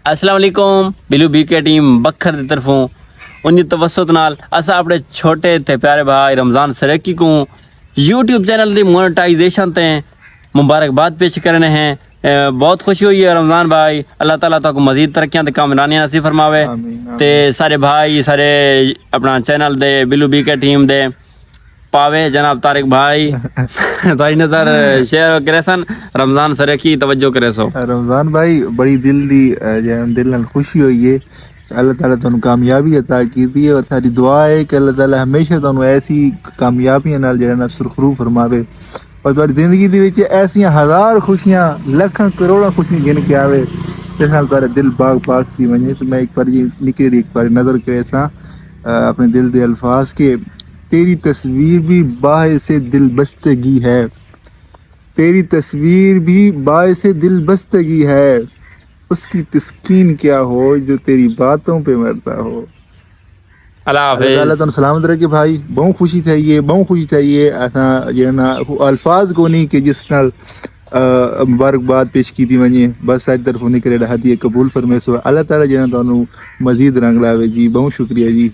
السلام علیکم بلو بی کے ٹیم بکھر دی طرفوں انہی توسط نال اسا اپنے چھوٹے تے پیارے بھائی رمضان سریکی کو یوٹیوب چینل دی مونیٹائزیشن تے مبارکباد پیش کرنے ہیں۔ بہت خوشی ہوئی ہے رمضان بھائی، اللہ تعالیٰ تک مزید ترقیاں تے کامیابیاں نصیب فرماوے تے سارے بھائی سارے اپنا چینل دے بلو بی کے ٹیم دے پاوے جناب طارق بھائی تاری نظر شیئر کرے سن۔ رمضان سریکی توجہ کرے سو۔ رمضان بھائی بڑی دل نال خوشی ہوئی ہے، اللہ تعالیٰ تمہیں کامیابی عطا کی ہے، اور ساری دعا ہے کہ اللہ تعالیٰ ہمیشہ تمہیں ایسی کامیابیاں نال جہاں سرخرو فرماوے، اور تمہاری زندگی دے وچ ایسیاں ہزار خوشیاں لکھاں کروڑاں خوشیاں گن کے آوے جس نال تمہارا دل باغ باغ تھی ونجے۔ تو میں ایک بار نکلی ایک بار نظر کرے سا اپنے دل دے الفاظ کے، تیری تصویر بھی باعث دل بستگی ہے، تیری تصویر بھی باعث دل بستگی ہے، اس کی تسکین کیا ہو جو تیری باتوں پہ مرتا ہو۔ اللہ اللہ تعالیٰ حافظ۔ تمہیں سلامت رکھے بھائی، بہت خوشی تھائیے، بہت خوشی تھائیے ایسا جینا الفاظ کو نہیں کہ جس نال مبارکباد پیش کی تھی ونجے، بس ساری طرف نکلے رہا دی قبول فرمے سو۔ اللہ تعالیٰ جینا تمہیں مزید رنگ لاوے جی، بہت شکریہ جی۔